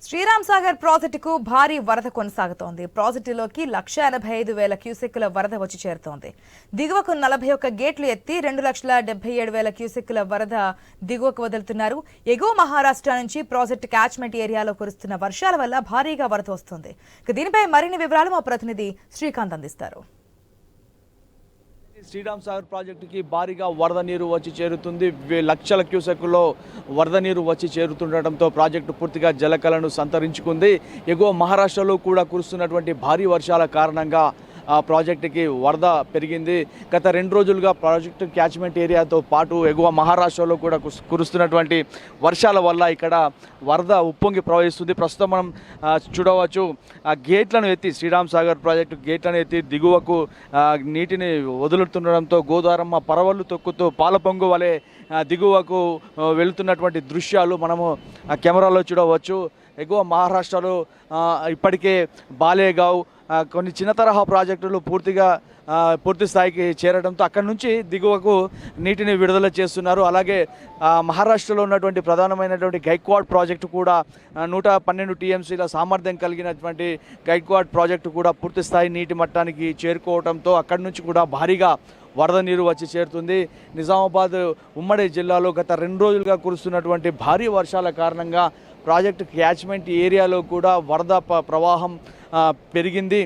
శ్రీరామ్ సాగర్ ప్రాజెక్టుకు భారీ వరద కొనసాగుతోంది. ప్రాజెక్టులోకి 1,85,000 క్యూసెక్కుల వరద వచ్చి చేరుతోంది. దిగువకు 41 గేట్లు ఎత్తి 2,77,000 క్యూసెక్కుల వరద దిగువకు వదులుతున్నారు. ఎగువ మహారాష్ట్ర నుంచి ప్రాజెక్టు క్యాచ్మెంట్ ఏరియాలో కురుస్తున్న వర్షాల వల్ల భారీగా వరద వస్తుంది. దీనిపై మరిన్ని వివరాలు మా ప్రతినిధి శ్రీకాంత్ అందిస్తారు. శ్రీరామ్ సాగర్ ప్రాజెక్టుకి భారీగా వరద నీరు వచ్చి చేరుతుంది. లక్షల క్యూసెక్కుల్లో వరద నీరు వచ్చి చేరుతుండటంతో ప్రాజెక్టు పూర్తిగా జలకలను సంతరించుకుంది. ఎగువ మహారాష్ట్రలో కూడా కురుస్తున్నటువంటి భారీ వర్షాల కారణంగా ఆ ప్రాజెక్టుకి వరద పెరిగింది. గత 2 రోజులుగా ప్రాజెక్టు క్యాచ్మెంట్ ఏరియాతో పాటు ఎగువ మహారాష్ట్రలో కూడా కురుస్తున్నటువంటి వర్షాల వల్ల ఇక్కడ వరద ఉప్పొంగి ప్రవహిస్తుంది. ప్రస్తుతం మనం చూడవచ్చు, ఆ గేట్లను ఎత్తి శ్రీరామ్ సాగర్ ప్రాజెక్టు గేట్లను ఎత్తి దిగువకు నీటిని వదులుతుండడంతో గోదావరమ్మ పరవళ్ళు తొక్కుతూ పాలపొంగు వలె దిగువకు వెళుతున్నటువంటి దృశ్యాలు మనము కెమెరాలో చూడవచ్చు. ఎగువ మహారాష్ట్రలో ఇప్పటికే బాలేగావ్ కొన్ని చిన్న తరహా ప్రాజెక్టులు పూర్తి స్థాయికి చేరడంతో అక్కడి నుంచి దిగువకు నీటిని విడుదల చేస్తున్నారు. అలాగే మహారాష్ట్రలో ఉన్నటువంటి ప్రధానమైనటువంటి గైక్వాడ్ ప్రాజెక్టు కూడా 112 టీఎంసీల సామర్థ్యం కలిగినటువంటి గైక్వాడ్ ప్రాజెక్టు కూడా పూర్తి స్థాయి నీటి మట్టానికి చేరుకోవడంతో అక్కడి నుంచి కూడా భారీగా వరద నీరు వచ్చి చేరుతుంది. నిజామాబాద్ ఉమ్మడి జిల్లాలో గత 2 రోజులుగా కురుస్తున్నటువంటి భారీ వర్షాల కారణంగా ప్రాజెక్టు క్యాచ్మెంట్ ఏరియాలో కూడా వరద ప్రవాహం పెరిగింది.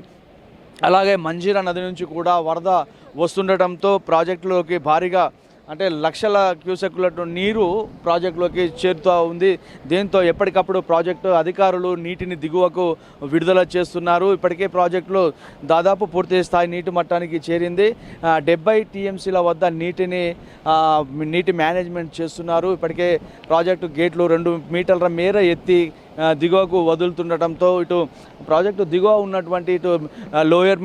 అలాగే మంజీరా నది నుంచి కూడా వరద వస్తుండటంతో ప్రాజెక్టులోకి భారీగా అంటే లక్షల క్యూసెక్కుల నీరు ప్రాజెక్టులోకి చేరుతూ ఉంది. దీంతో ఎప్పటికప్పుడు ప్రాజెక్టు అధికారులు నీటిని దిగువకు విడుదల చేస్తున్నారు. ఇప్పటికే ప్రాజెక్టులో దాదాపు పూర్తి స్థాయి నీటి మట్టానికి చేరింది. 70 టీఎంసీల వద్ద నీటి మేనేజ్మెంట్ చేస్తున్నారు. ఇప్పటికే ప్రాజెక్టు గేట్లు 2 మీటర్ల మేర ఎత్తి దిగువకు వదులుతుండటంతో ఇటు ప్రాజెక్టు దిగువ ఉన్నటువంటి ఇటు లోయర్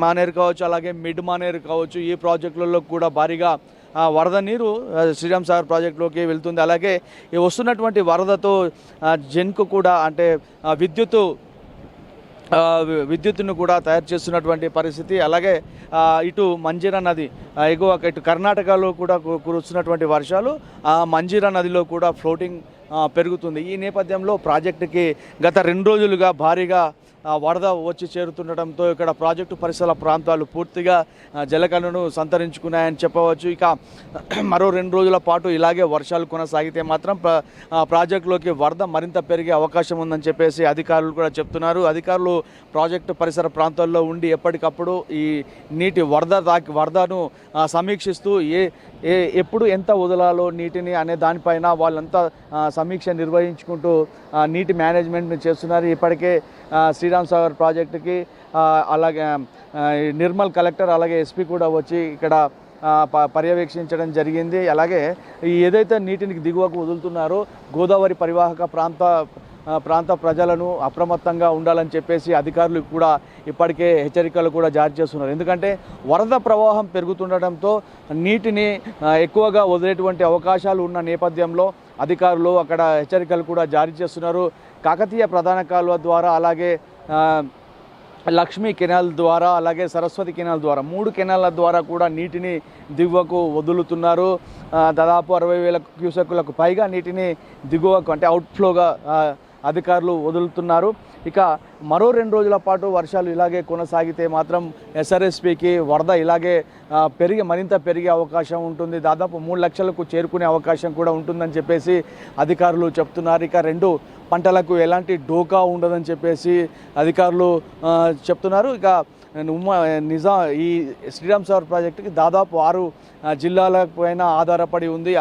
మానేరు కావచ్చు, అలాగే మిడ్ మానేరు కావచ్చు, ఈ ప్రాజెక్టులలో కూడా భారీగా వరద నీరు శ్రీరామ్ సాగర్ ప్రాజెక్టులోకి వెళ్తుంది. అలాగే వస్తున్నటువంటి వరదతో జెన్కు కూడా అంటే విద్యుత్తును కూడా తయారు చేస్తున్నటువంటి పరిస్థితి. అలాగే ఇటు మంజీరా నది ఎగువ ఇటు కర్ణాటకలో కూడా కురుస్తున్నటువంటి వర్షాలు మంజీరా నదిలో కూడా ఫ్లోటింగ్ పెరుగుతుంది. ఈ నేపథ్యంలో ప్రాజెక్టుకి గత 2 రోజులుగా భారీగా వరద వచ్చి చేరుతుండటంతో ఇక్కడ ప్రాజెక్టు పరిసర ప్రాంతాలు పూర్తిగా జలకలను సంతరించుకున్నాయని చెప్పవచ్చు. ఇక మరో 2 రోజుల పాటు ఇలాగే వర్షాలు కొనసాగితే మాత్రం ప్రాజెక్టులోకి వరద మరింత పెరిగే అవకాశం ఉందని చెప్పేసి అధికారులు కూడా చెప్తున్నారు. అధికారులు ప్రాజెక్టు పరిసర ప్రాంతాల్లో ఉండి ఎప్పటికప్పుడు ఈ నీటి వరదను సమీక్షిస్తూ ఎప్పుడు ఎంత వదలాలో నీటిని అనే దానిపైన వాళ్ళంతా సమీక్ష నిర్వహించుకుంటూ నీటి మేనేజ్మెంట్ చేస్తున్నారు. ఇప్పటికే శ్రీరామ్ సాగర్ ప్రాజెక్టుకి అలాగే నిర్మల్ కలెక్టర్ అలాగే ఎస్పీ కూడా వచ్చి ఇక్కడ పర్యవేక్షించడం జరిగింది. అలాగే ఏదైతే నీటిని దిగువకు వదులుతున్నారో గోదావరి పరివాహక ప్రాంత ప్రజలను అప్రమత్తంగా ఉండాలని చెప్పేసి అధికారులు కూడా ఇప్పటికే హెచ్చరికలు కూడా జారీ చేస్తున్నారు. ఎందుకంటే వరద ప్రవాహం పెరుగుతుండటంతో నీటిని ఎక్కువగా వదిలేటువంటి అవకాశాలు ఉన్న నేపథ్యంలో అధికారులు అక్కడ హెచ్చరికలు కూడా జారీ చేస్తున్నారు. కాకతీయ ప్రధాన కాలువ ద్వారా అలాగే లక్ష్మీ కెనాల్ ద్వారా అలాగే సరస్వతి కెనాల్ ద్వారా 3 కెనాల్ల ద్వారా కూడా నీటిని దిగువకు వదులుతున్నారు. దాదాపు 60,000 క్యూసెక్కులకు పైగా నీటిని దిగువకు అంటే అవుట్ఫ్లోగా అధికారులు వదులుతున్నారు. ఇక మరో 2 రోజుల పాటు వర్షాలు ఇలాగే కొనసాగితే మాత్రం ఎస్ఆర్ఎస్పీకి వరద ఇలాగే మరింత పెరిగే అవకాశం ఉంటుంది. దాదాపు 3 లక్షలకు చేరుకునే అవకాశం కూడా ఉంటుందని చెప్పేసి అధికారులు చెప్తున్నారు. ఇక 2 పంటలకు ఎలాంటి డోకా ఉండదని చెప్పేసి అధికారులు చెప్తున్నారు. ఇక ఈ శ్రీరామ్ సాగర్ ప్రాజెక్టుకి దాదాపు 6 జిల్లాల పైన ఆధారపడి ఉంది.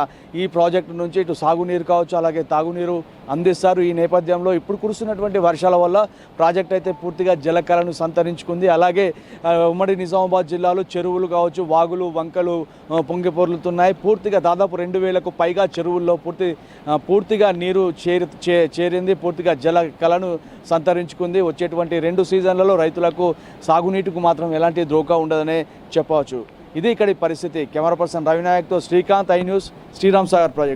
ఈ ప్రాజెక్టు నుంచి ఇటు సాగునీరు కావచ్చు అలాగే తాగునీరు అందిస్తారు. ఈ నేపథ్యంలో ఇప్పుడు కురుస్తున్నటువంటి వర్షాల వల్ల ప్రాజెక్ట్ అయితే పూర్తిగా జలకలను సంతరించుకుంది. అలాగే ఉమ్మడి నిజామాబాద్ జిల్లాలో చెరువులు కావచ్చు, వాగులు, వంకలు పొంగి పొర్లుతున్నాయి. పూర్తిగా దాదాపు 2,000కు పైగా చెరువుల్లో పూర్తిగా నీరు చేరింది. పూర్తిగా జలకలను సంతరించుకుంది. వచ్చేటువంటి 2 సీజన్లలో రైతులకు సాగునీటికి మాత్రం ఎలాంటి ద్రోకా ఉండదనే చెప్పవచ్చు. ఇది ఇక్కడి పరిస్థితి. కెమెరా పర్సన్ రవినాయక్తో Srikanth, I news, Sriram Sagar project.